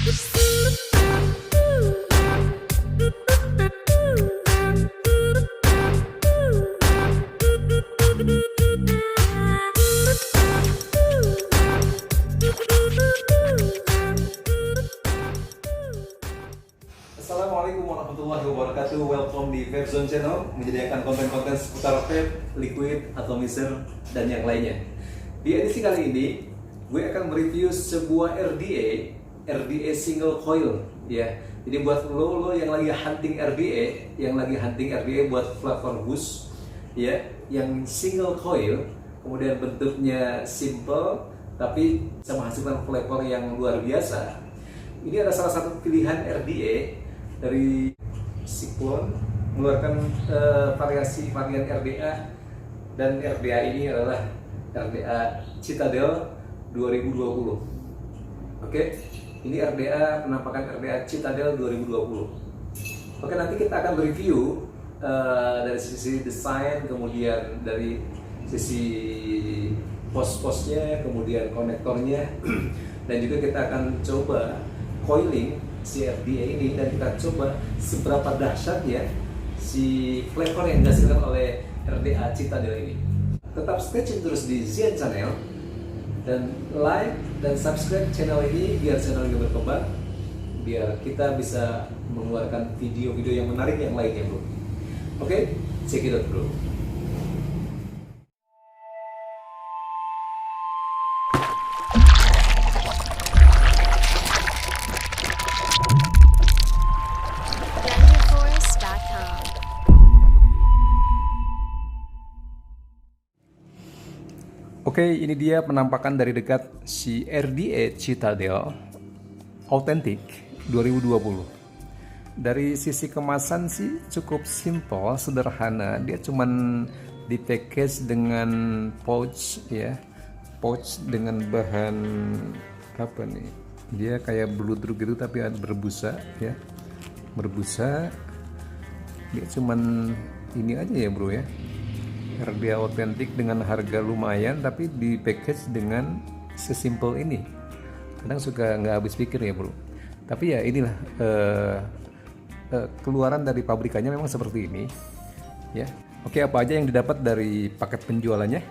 Assalamualaikum warahmatullahi wabarakatuh. Welcome di Vape Zone Channel, menyediakan konten-konten seputar vape, liquid, atomizer, dan yang lainnya. Di edisi kali ini, gue akan mereview sebuah RDA single coil, ya. Jadi buat lo yang lagi hunting RDA, buat flavor boost, ya, yang single coil, kemudian bentuknya simple, tapi bisa menghasilkan flavor yang luar biasa. Ini adalah salah satu pilihan RDA dari Cyclone, mengeluarkan varian RDA, dan RDA ini adalah RDA Citadel 2020. Oke, ini RDA, penampakan RDA Citadel 2020. Oke, nanti kita akan review dari sisi desain, kemudian dari sisi pos-posnya, kemudian konektornya, dan juga kita akan coba coiling si RDA ini, dan kita coba seberapa dahsyatnya si flavor yang dihasilkan oleh RDA Citadel ini. Tetap stay tune terus di Zen Channel, dan like dan subscribe channel ini biar channel ini berkembang, biar kita bisa mengeluarkan video-video yang menarik yang lainnya, bro. Oke, check it out, bro. Oke, ini dia penampakan dari dekat si RDA Citadel Authentic 2020. Dari sisi kemasan sih cukup simple, sederhana. Dia cuman di package dengan pouch, ya, pouch dengan bahan apa nih? Dia kayak bluedrug gitu tapi berbusa, ya, berbusa. Dia cuman ini aja ya, bro, ya. RDA Authentic dengan harga lumayan, tapi di package dengan sesimpel ini. Kadang suka nggak habis pikir ya, bro. Tapi ya inilah keluaran dari pabrikannya memang seperti ini, ya. Oke, apa aja yang didapat dari paket penjualannya?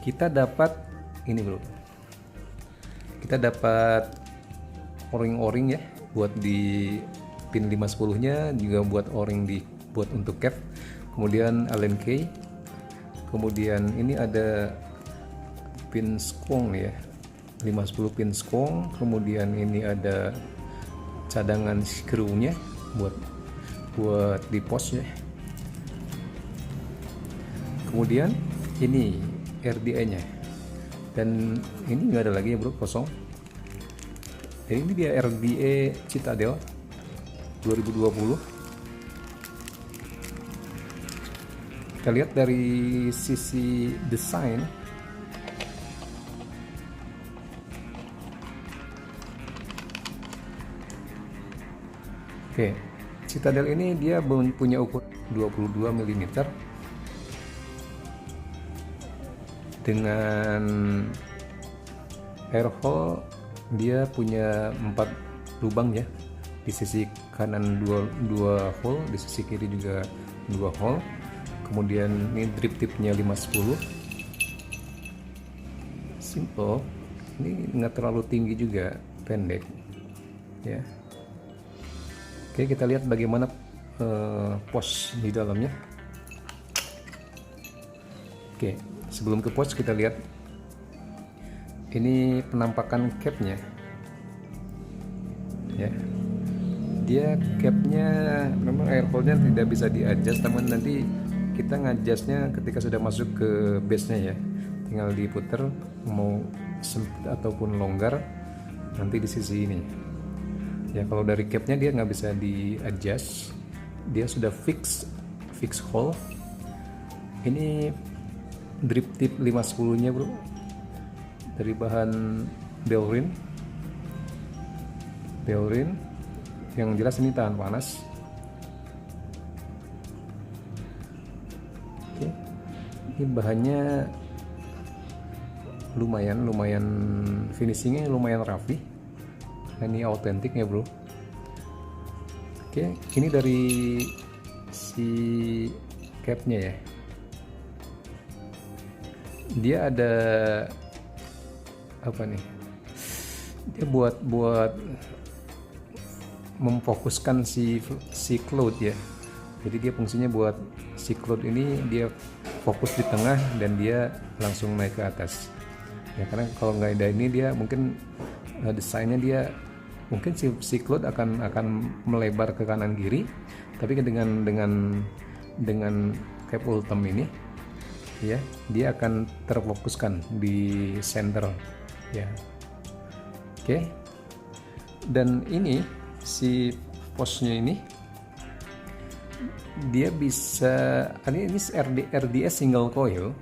Kita dapat ini, bro. Kita dapat o-ring ya, buat di pin 510-nya, juga buat o-ring buat untuk cap. Kemudian Allen key. Kemudian ini ada pin skong, ya, 510 pin skong. Kemudian ini ada cadangan screw-nya buat di pos, ya. Kemudian ini RDA-nya, dan ini nggak ada lagi ya, bro, kosong. Jadi ini dia RDA Citadel 2020. Kita lihat dari sisi desain. Oke, Citadel ini dia punya ukuran 22 mm dengan air hole. Dia punya 4 lubang, ya. Di sisi kanan 2 hole, di sisi kiri juga 2 hole. Kemudian ini drip tipnya 510, simple. Ini nggak terlalu tinggi juga, pendek, ya. Oke, kita lihat bagaimana pos di dalamnya. Oke, sebelum ke pos kita lihat ini penampakan capnya, ya. Dia capnya memang air hole-nya tidak bisa di-adjust, teman. Nanti kita ngadjustnya ketika sudah masuk ke base-nya, ya. Tinggal diputer mau sempit ataupun longgar nanti di sisi ini. Ya, kalau dari capnya dia nggak bisa di-adjust, dia sudah fix hole. Ini drip tip 510-nya, bro, dari bahan Belrin. Yang jelas ini tahan panas. Ini bahannya lumayan finishingnya lumayan rapi, Nah, ini autentik ya bro. Oke, ini dari si capnya ya. Dia ada apa nih? Dia buat memfokuskan si cloud ya. Jadi dia fungsinya buat si cloud ini dia fokus di tengah dan dia langsung naik ke atas. Ya karena kalau nggak ada ini dia mungkin desainnya dia mungkin si cloud akan melebar ke kanan kiri, tapi dengan cap Ultem ini ya dia akan terfokuskan di center ya. Oke. Dan ini si posnya ini dia bisa ini RDS single coil,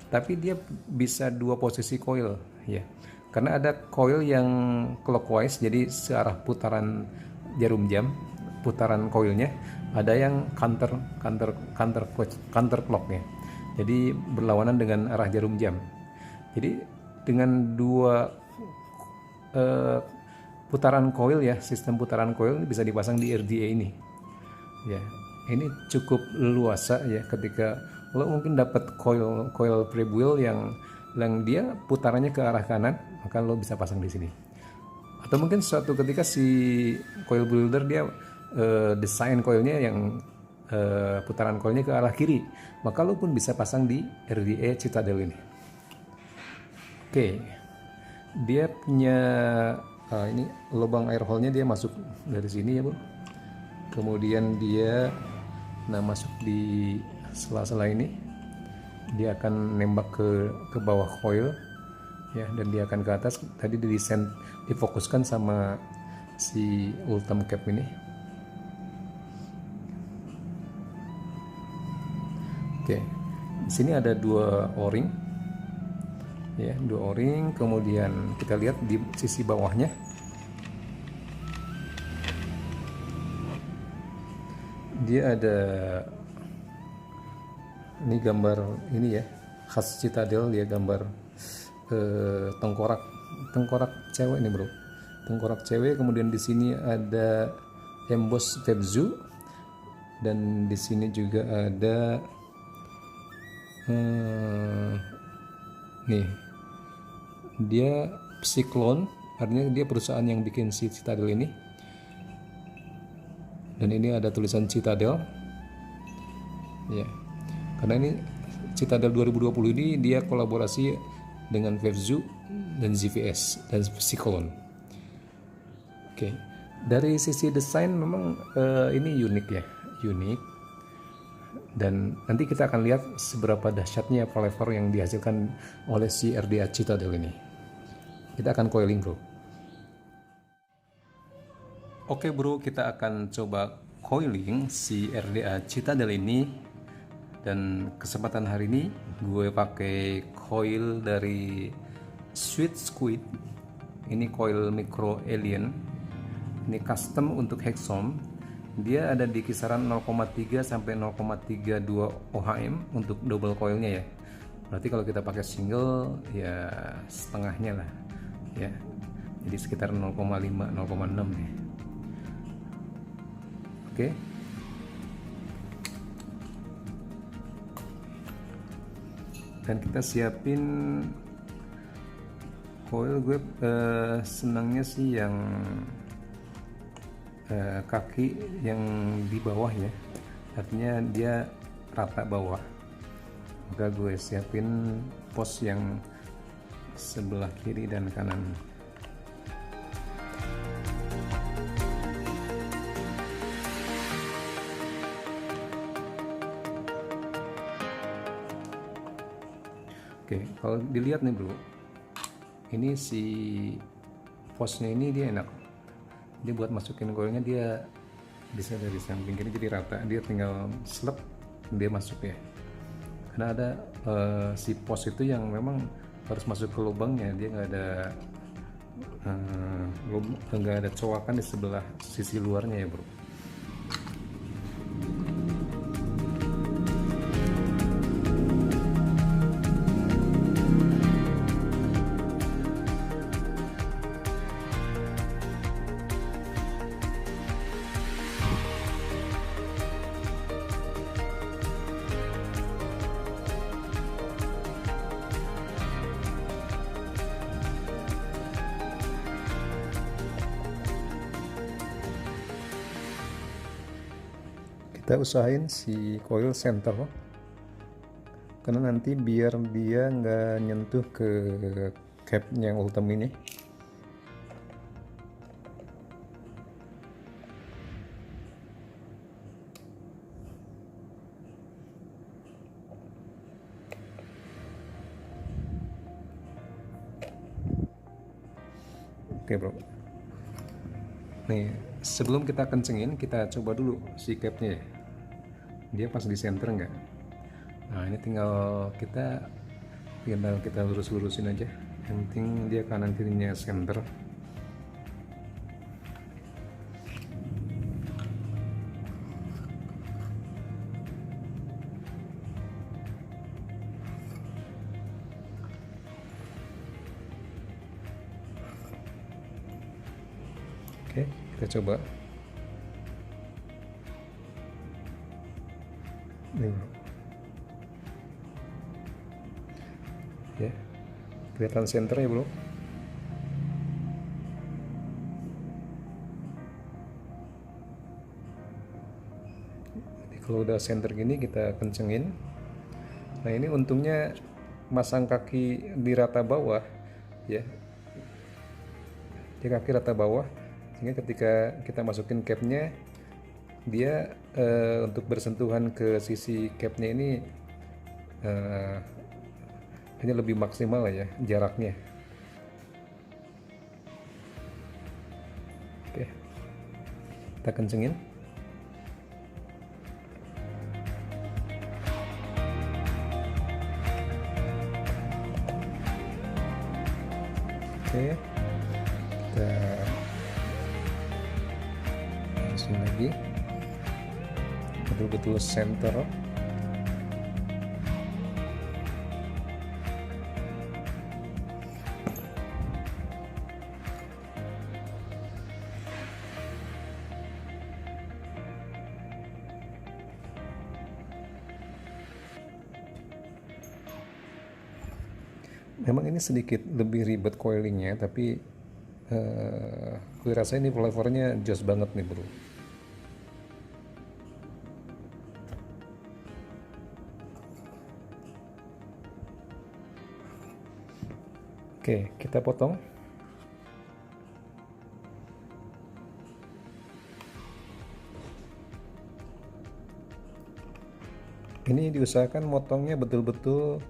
tapi dia bisa 2 posisi coil ya. Karena ada coil yang clockwise, jadi searah putaran jarum jam, putaran coilnya. Ada yang counter clock ya. Jadi berlawanan dengan arah jarum jam. Jadi dengan 2 putaran coil ya, sistem putaran coil bisa dipasang di RDA ini. Ya, ini cukup leluasa ya ketika lo mungkin dapat coil prebuild yang dia putarannya ke arah kanan, maka lo bisa pasang di sini. Atau mungkin suatu ketika si coil builder dia desain coilnya yang putaran coilnya ke arah kiri, maka lo pun bisa pasang di RDA Citadel ini. Oke, dia punya ini lubang air hole-nya dia masuk dari sini ya bro. Kemudian dia masuk di sela-sela ini, dia akan nembak ke bawah coil ya, dan dia akan ke atas. Tadi difokuskan sama si Ultem cap ini. Oke, di sini ada 2 o-ring ya, 2 o-ring. Kemudian kita lihat di sisi bawahnya dia ada ini gambar ini ya, khas Citadel, dia gambar tengkorak cewek nih bro, tengkorak cewek. Kemudian di sini ada emboss Febzu, dan di sini juga ada nih dia Cyclone, artinya dia perusahaan yang bikin si Citadel ini. Dan ini ada tulisan Citadel ya, karena ini Citadel 2020 ini dia kolaborasi dengan Fevzu dan ZVS dan Cyclone. Oke, dari sisi desain memang ini unik ya, unik. Dan nanti kita akan lihat seberapa dahsyatnya flavor yang dihasilkan oleh si RDA Citadel ini. Kita akan coiling bro. Oke bro, kita akan coba coiling si RDA Citadel ini. Dan kesempatan hari ini gue pakai coil dari Sweet Squid. Ini coil micro alien. Ini custom untuk Hexom. Dia ada di kisaran 0,3 sampai 0,32 ohm untuk double coilnya ya. Berarti kalau kita pakai single ya setengahnya lah ya. Jadi sekitar 0,5 0,6 ya. Oke. Dan kita siapin coil. Gue senangnya sih yang kaki yang di bawah ya, artinya dia rata bawah. Maka gue siapin pos yang sebelah kiri dan kanan. Oke, kalau dilihat nih bro, ini si posnya ini dia enak. Dia buat masukin coilnya dia bisa dari samping kiri jadi rata. Dia tinggal slep dia masuk ya. Karena ada si pos itu yang memang harus masuk ke lubangnya. Dia nggak ada cowakan di sebelah sisi luarnya ya bro. Kita usahain si coil center, karena nanti biar dia nggak nyentuh ke capnya yang Ultem ini. Oke bro, nih sebelum kita kencengin, kita coba dulu si capnya ya, dia pas di center nggak. Nah ini tinggal kita lurus-lurusin aja, yang penting dia kanan kirinya center. Oke, kita coba. Nih bro. Ya, kelihatan center ya bro. Jadi kalau udah center gini kita kencengin. Nah ini untungnya masang kaki di rata bawah ya, di kaki rata bawah, sehingga ketika kita masukin capnya, dia untuk bersentuhan ke sisi capnya ini lebih maksimal ya jaraknya. Oke, kita kencengin. Oke, kita langsung lagi, betul-betul center. Memang ini sedikit lebih ribet coilingnya, tapi gue rasa ini flavornya jos banget nih bro. Oke, kita potong. Ini diusahakan motongnya betul-betul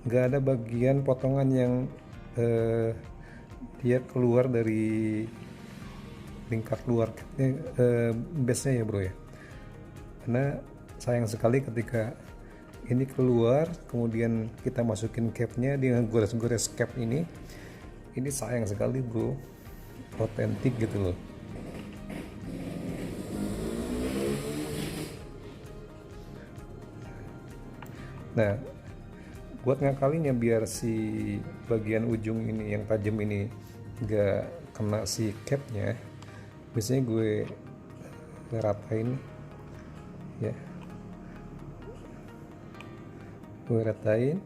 nggak ada bagian potongan yang dia keluar dari lingkar luar base-nya ya bro ya, karena sayang sekali ketika ini keluar kemudian kita masukin capnya, dia gores-gores cap ini sayang sekali bro, otentik gitu loh. Nah, buat ngakalinya biar si bagian ujung ini yang tajam ini gak kena si capnya, biasanya gue ratain ya, gue ratain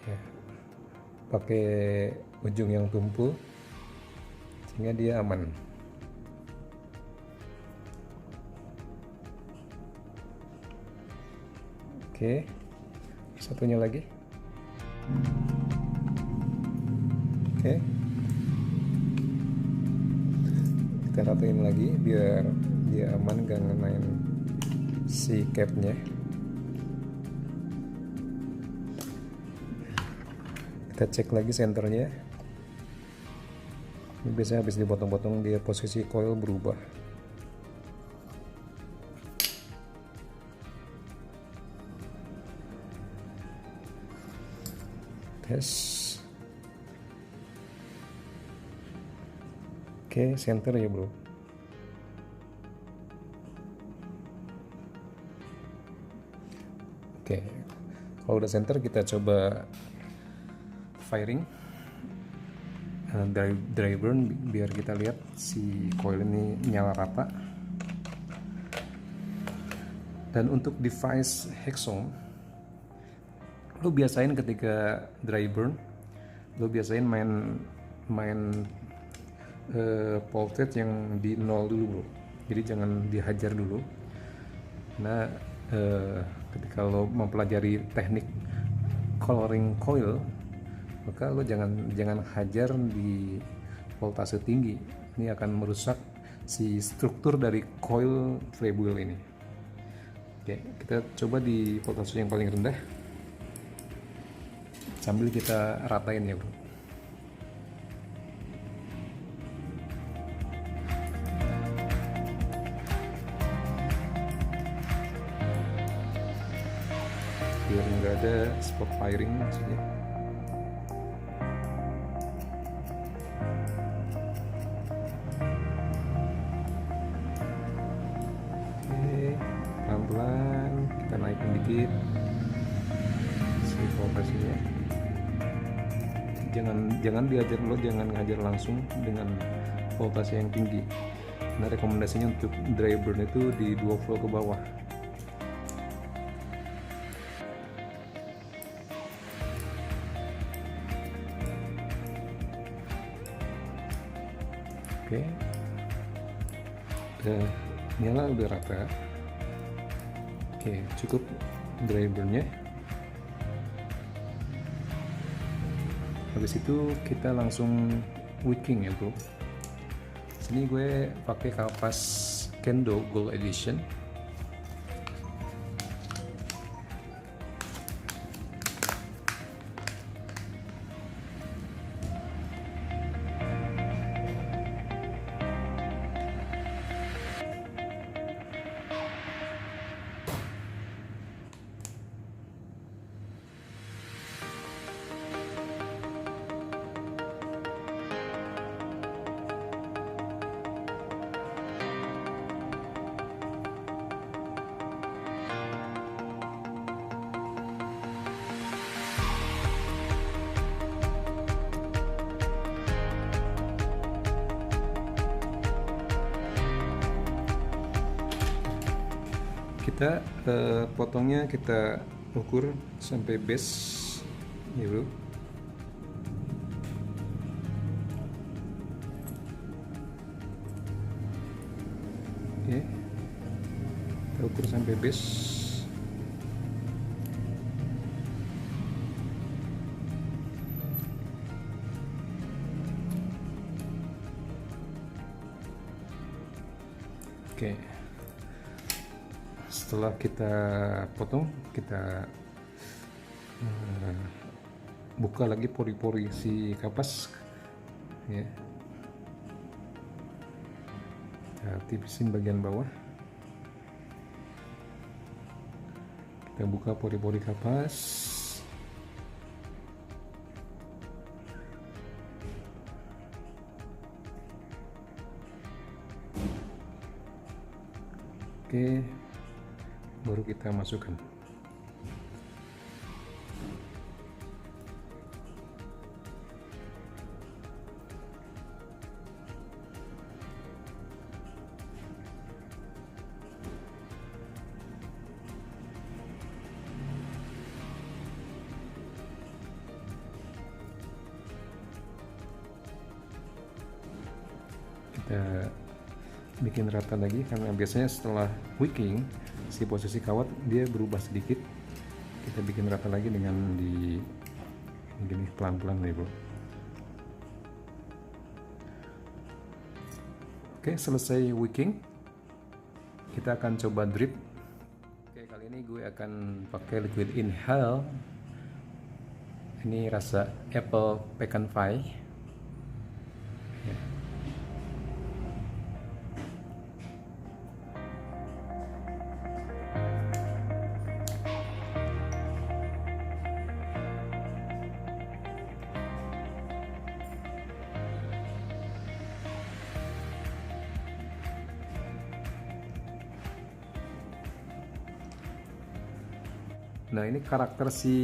ya pakai ujung yang tumpul sehingga dia aman. Oke, satunya lagi. Oke, kita ratain lagi biar dia aman, gak ngenain si capnya. Kita cek lagi senternya. Ini biasanya habis dipotong-potong dia posisi coil berubah. Tes. Oke, center ya bro. Oke, kalau udah center kita coba firing dry burn biar kita lihat si coil ini nyala rata. Dan untuk device Hexom, lo biasain ketika dry burn, lo biasain main voltage yang di nol dulu bro, jadi jangan dihajar dulu. Nah ketika lo mempelajari teknik coloring coil, maka lo jangan hajar di voltase tinggi, ini akan merusak si struktur dari coil flywheel ini. Oke, kita coba di voltase yang paling rendah sambil kita ratain ya bro. Biar nggak ada spot firing maksudnya. Oke, pelan-pelan kita naikin dikit si voltasenya. Jangan diajar, lo jangan ngajar langsung dengan voltase yang tinggi. Nah, rekomendasinya untuk dry burn itu di 2 volt ke bawah. Oke, nyala udah rata. Oke, cukup dry burnnya. Habis itu kita langsung wicking ya bro. Sini gue pakai kapas Kendo Gold Edition. Kita potongnya kita ukur sampai base ya bro. Oke, kita ukur sampai base. Oke, setelah kita potong, kita buka lagi pori-pori si kapas ya. Kita tipisin bagian bawah, kita buka pori-pori kapas. Oke, baru kita masukkan. Kita bikin rata lagi, karena biasanya setelah wicking si posisi kawat dia berubah sedikit. Kita bikin rata lagi dengan di gini pelan-pelan nih bro. Oke, selesai wicking, kita akan coba drip. Oke, kali ini gue akan pakai liquid inhale. Ini rasa apple pecan pie. Nah, ini karakter si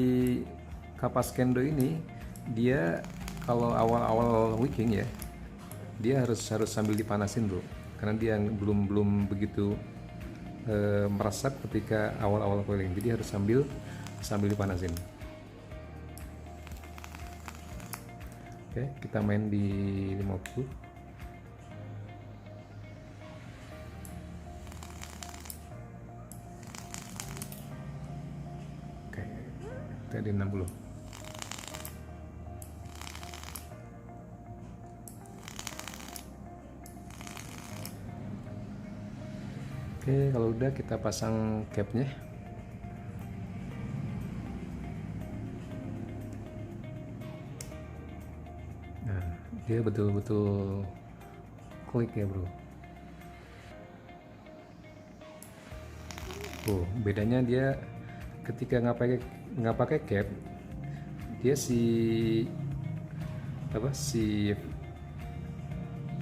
kapas Kendo ini, dia kalau awal-awal wicking ya, dia harus sambil dipanasin bro, karena dia belum begitu meresap ketika awal-awal coiling, jadi harus sambil dipanasin. Oke, kita main di 50. Kayak di 60. Oke, kalau udah kita pasang capnya. Nah, dia betul-betul klik ya bro. Oh, bedanya dia ketika nggak pakai cap, dia si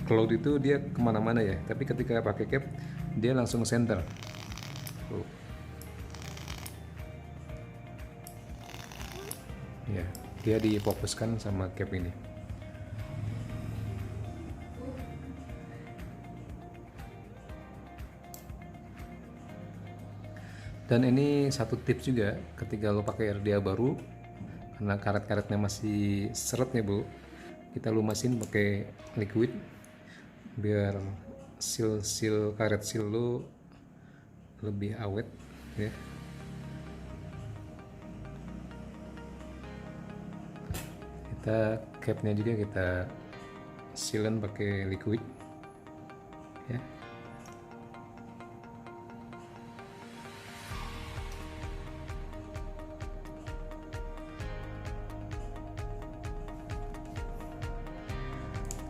cloud itu dia kemana-mana ya. Tapi ketika pakai cap, dia langsung center. Oh. Ya, dia difokuskan sama cap ini. Dan ini satu tips juga ketika lo pakai RDA baru, karena karet-karetnya masih seret ya bu, kita lumasin pakai liquid biar seal karet seal lo lebih awet ya. Kita capnya juga kita sealan pakai liquid ya.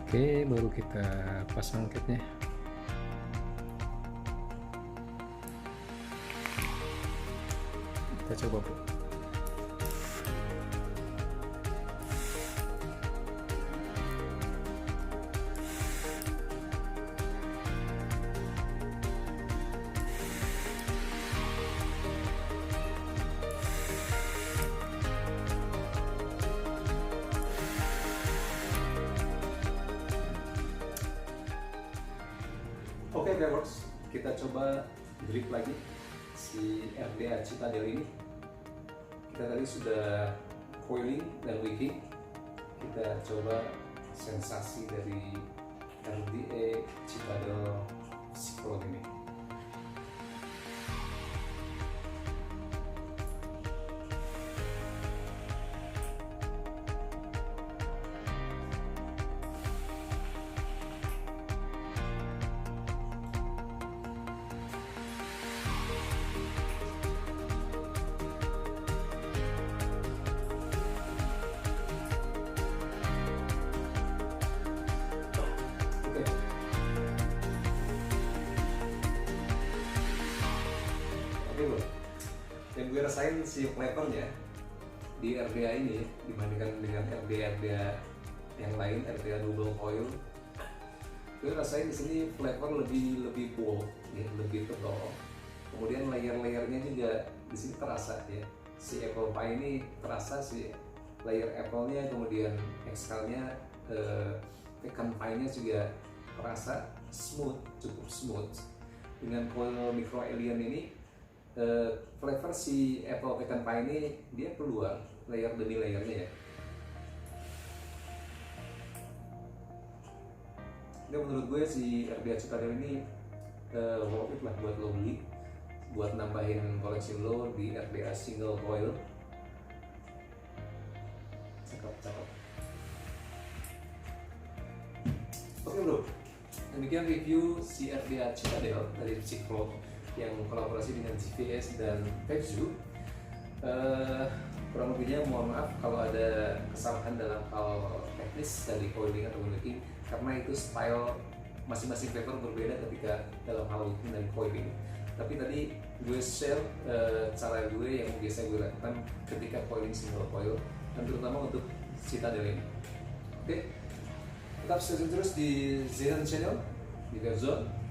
Oke, baru kita pasang capnya. Kita coba bro. Oke viewers, kita coba grip lagi si RDA Citadel ini. Kita tadi sudah coiling dan wicking. Kita coba sensasi dari RDA Citadel Psychlode ini. Yang gue rasain si flavornya di RDA ini dibandingkan dengan RDA yang lain, RDA double coil, gue rasain di sini flavor lebih bold ya, lebih tebal. Kemudian layer-layernya juga di sini terasa ya. Si apple pie ini terasa si layer apple-nya, kemudian exhalnya pecan pie-nya juga terasa smooth, cukup smooth. Dengan coil micro alien ini flavor si apple pecan pie ini dia keluar layer demi layernya ya. Dan menurut gue si RDA Citadel ini worth it lah buat lo beli, buat nambahin koleksi lo di RDA single coil. Cakep. Oke bro, demikian review si RDA Citadel dari Psychlode yang kolaborasi dengan CVS dan Pepsu. Kurang lebihnya mohon maaf kalau ada kesalahan dalam hal teknis dari coiling atau wicking, karena itu style masing-masing flavor berbeda ketika dalam hal wicking dan coiling. Tapi tadi gue share cara gue yang biasa gue lakukan ketika coiling single coil, dan terutama untuk Citadel ini. Oke, tetap stay tune terus di Zenon Channel di Verzone.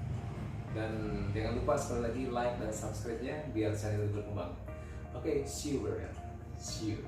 Dan jangan lupa sekali lagi like dan subscribe-nya biar channel berkembang. Oke, see you bro. See you.